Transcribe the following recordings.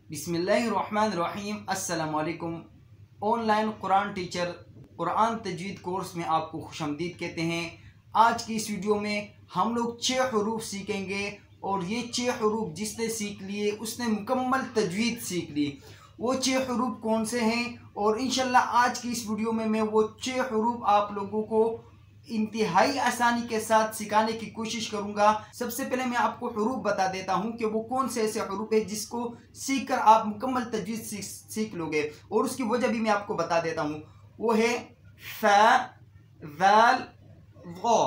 बिस्मिल्लाहिर्रहमानिर्रहीम। अस्सलाम वालेकुम। ऑनलाइन कुरान टीचर कुरान तजवीद कोर्स में आपको खुशामदीद कहते हैं। आज की इस वीडियो में हम लोग 6 हरूफ सीखेंगे और ये 6 हरूफ जिसने सीख लिए उसने मुकम्मल तजवीद सीख ली। वो 6 हरूफ कौन से हैं और इंशाल्लाह आज की इस वीडियो में मैं वो 6 हरूफ आप लोगों को इंतहाई आसानी के साथ सिखाने की कोशिश करूंगा। सबसे पहले मैं आपको हरूफ बता देता हूं कि वो कौन से ऐसे हरूफ है जिसको सीखकर आप मुकम्मल तजवीद सीख लोगे, और उसकी वजह भी मैं आपको बता देता हूं। वो है फ, ज़ाल, ज़ा,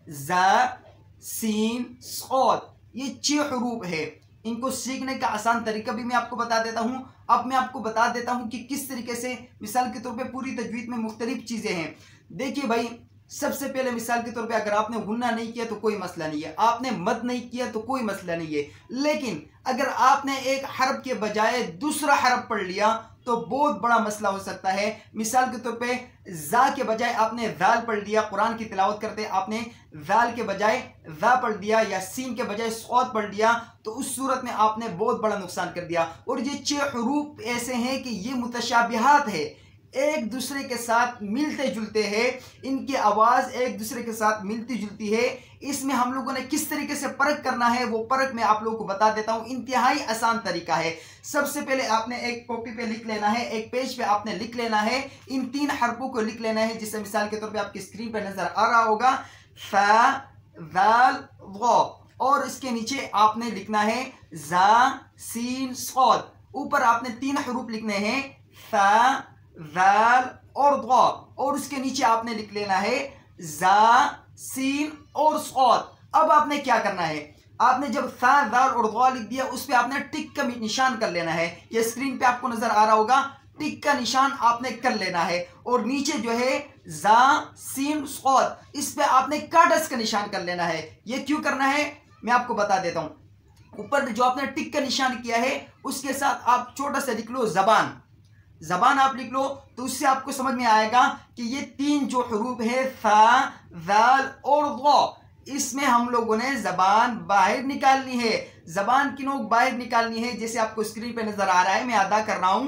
ज़ा, सीन, सौद। ये 6 हरूफ है। इनको सीखने का आसान तरीका भी मैं आपको बता देता हूं। अब मैं आपको बता देता हूं कि किस तरीके से, मिसाल के तौर पे पूरी तजवीद में मुख्तलिफ चीज़ें हैं। देखिए भाई, सबसे पहले मिसाल के तौर पे अगर आपने गुन्ना नहीं किया तो कोई मसला नहीं है, आपने मद नहीं किया तो कोई मसला नहीं है, लेकिन अगर आपने एक हरफ के बजाय दूसरा हरफ पढ़ लिया तो बहुत बड़ा मसला हो सकता है। मिसाल के तौर पे जा के बजाय आपने ज़ाल पढ़ लिया, कुरान की तिलावत करते आपने ज़ाल के बजाय ज़ा पढ़ दिया या सीन के बजाय सौद पढ़ लिया, तो उस सूरत में आपने बहुत बड़ा नुकसान कर दिया। और ये 6 हरूफ ऐसे हैं कि ये मुतशाबिहात है, एक दूसरे के साथ मिलते जुलते हैं, इनकी आवाज़ एक दूसरे के साथ मिलती जुलती है। इसमें हम लोगों ने किस तरीके से परख करना है वो परख मैं आप लोगों को बता देता हूं। इंतहाई आसान तरीका है। सबसे पहले आपने एक कॉपी पे लिख लेना है, एक पेज पे आपने लिख लेना है, इन 3 हरफों को लिख लेना है, जिससे मिसाल के तौर पे आपकी स्क्रीन पे नजर आ रहा होगा फ, ज़ाल, ज़ा, और इसके नीचे आपने लिखना है जा, सीन, सौद। ऊपर आपने 3 हरूफ लिखने हैं फ, ज़ाल और ज़ा, और उसके नीचे आपने लिख लेना है जा, सीन और सौद। अब आपने क्या करना है, आपने जब सा, ज़ाल और ज़ा लिख दिया उस पे आपने टिक का निशान कर लेना है। ये स्क्रीन पे आपको नजर आ रहा होगा, टिक का निशान आपने कर लेना है। और नीचे जो है जा, सीन, सौद, इस पे आपने काटस का निशान कर लेना है। ये क्यों करना है मैं आपको बता देता हूं। ऊपर जो आपने टिक का निशान किया है उसके साथ आप छोटा सा लिख लो जबान। जबान आप लिख लो तो उससे आपको समझ में आएगा कि ये 3 जो हरूफ है सा, ज़ाल और ज़ा, इसमें हम लोगों ने जबान बाहर निकालनी है, जबान की नोक बाहर निकालनी है। जैसे आपको स्क्रीन पे नजर आ रहा है, मैं अदा कर रहा हूं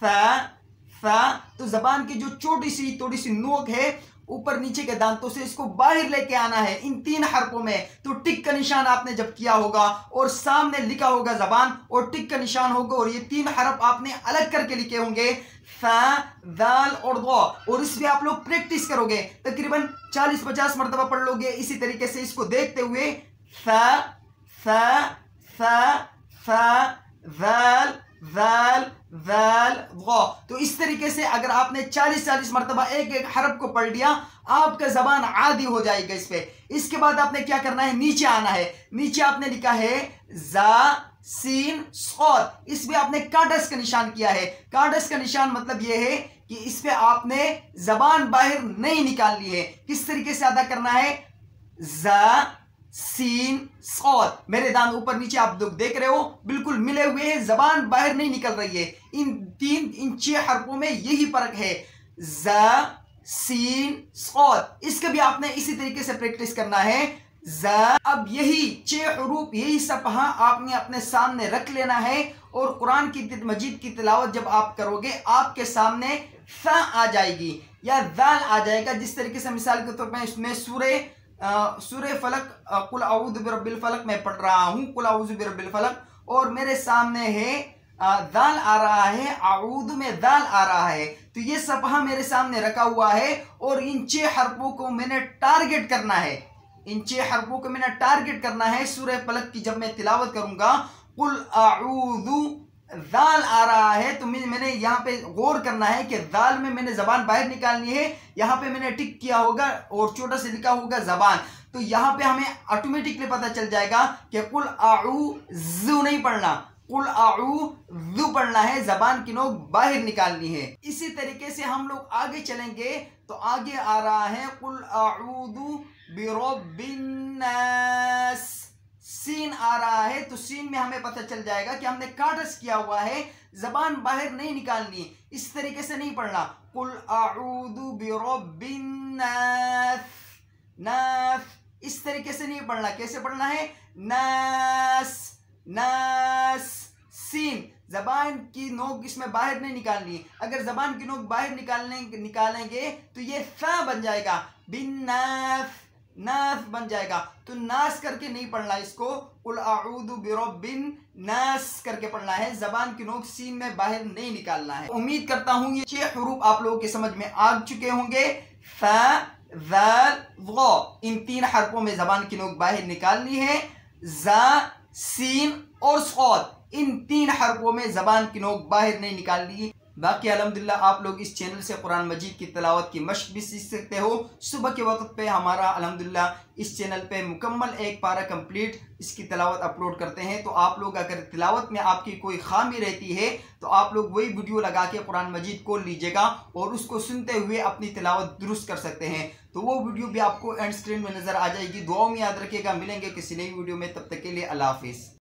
सा, तो जबान की जो छोटी सी थोड़ी सी नोक है ऊपर नीचे के दांतों से, इसको बाहर लेके आना है इन 3 हरफों में। तो टिक का निशान आपने जब किया होगा और सामने लिखा होगा जबान और टिक का निशान होगा, और ये 3 हरफ आपने अलग करके लिखे होंगे फ, दाल और ज़ा, और इसमें आप लोग प्रैक्टिस करोगे, तकरीबन 40-50 मरतबा पढ़ लोगे इसी तरीके से इसको देखते हुए फ, ज़ाल, ज़ाल, ज़ाल, ज़ा। तो इस तरीके से अगर आपने 40-40 मरतबा एक एक हरफ को पढ़ लिया, आपका जबान आदी हो जाएगा इस पे। इसके बाद आपने क्या करना है, नीचे आना है। नीचे आपने लिखा है जा, सीन, सौद, इसमें आपने काटस का निशान किया है। काटस का निशान मतलब यह है कि इस पे आपने जबान बाहर नहीं निकालनी है। किस तरीके से अदा करना है, जा, सीन, सौद, मेरे दांत ऊपर नीचे आप लोग देख रहे हो बिल्कुल मिले हुए हैं, जबान बाहर नहीं निकल रही है। इन 6 हरफों में यही फर्क है, जा, सीन, सौद। इसका भी आपने इसी तरीके से प्रैक्टिस करना है जा। अब यही 6 हरूफ, यही सफहा आपने अपने सामने रख लेना है, और कुरान की मजीद की तिलावत जब आप करोगे आपके सामने फ आ जाएगी या दाल आ जाएगा। जिस तरीके से मिसाल के तौर पर इसमें सूरे फलक, कुल अऊज़ु बिरब्बिल फलक मैं पढ़ रहा हूँ, कुल अऊज़ु बिरब्बिल फलक, और मेरे सामने है दाल आ रहा है, अऊज़ु में दाल आ रहा है। तो ये सफहा मेरे सामने रखा हुआ है और इन 6 हरफों को मैंने टारगेट करना है। इन 6 हरफों को मैंने टारगेट करना है। सूरह फलक की जब मैं तिलावत करूंगा, कुल अऊज़ु, दाल आ रहा है, तो मैंने यहाँ पे गौर करना है कि दाल में मैंने जबान बाहर निकालनी है। यहाँ पे मैंने टिक किया होगा और छोटा से लिखा होगा जबान, तो यहाँ पे हमें ऑटोमेटिकली पता चल जाएगा कि कुल अऊज़ु नहीं पढ़ना, कुल अऊज़ु पढ़ना है, जबान की नोक बाहर निकालनी है। इसी तरीके से हम लोग आगे चलेंगे तो आगे आ रहा है कुल अऊज़ु बिरब्बिन नास, सीन आ रहा है, तो सीन में हमें पता चल जाएगा कि हमने काटस किया हुआ है, जबान बाहर नहीं निकालनी, इस तरीके से नहीं पढ़ना। कुल अऊज़ु बिरब्बिन नास, नास, इस तरीके से नहीं पढ़ना। कैसे पढ़ना है, नास, नास, जबान की नोक इसमें बाहर नहीं निकालनी। अगर जबान की नोक बाहर निकालेंगे तो ये सा बन जाएगा, बिन नास, नास बन जाएगा। तो नास करके नहीं पढ़ना इसको, कुल अऊदु बिरब्बिन नास करके पढ़ना है। जबान की नोक सीन में बाहर नहीं निकालना है। उम्मीद करता हूं ये 6 हरूफ आप लोगों के समझ में आ चुके होंगे। फा, ज़ाल, ज़ा, इन 3 हरफों में जबान की नोक बाहर निकालनी है। जा, सीन और सौद, इन 3 हरफों में जबान की नोक बाहर नहीं निकालनी। बाकी अल्हम्दुलिल्लाह आप लोग इस चैनल से कुरान मजीद की तिलावत की मश्क भी सीख सकते हो। सुबह के वक्त पे हमारा अल्हम्दुलिल्लाह इस चैनल पे मुकम्मल एक पारा कंप्लीट इसकी तिलावत अपलोड करते हैं। तो आप लोग अगर तिलावत में आपकी कोई खामी रहती है तो आप लोग वही वीडियो लगा के कुरान मजीद खोल लीजिएगा और उसको सुनते हुए अपनी तिलावत दुरुस्त कर सकते हैं। तो वो वीडियो भी आपको एंड स्क्रीन में नज़र आ जाएगी। दुआओं में याद रखिएगा। मिलेंगे किसी नई वीडियो में, तब तक के लिए अल्लाह हाफिज़।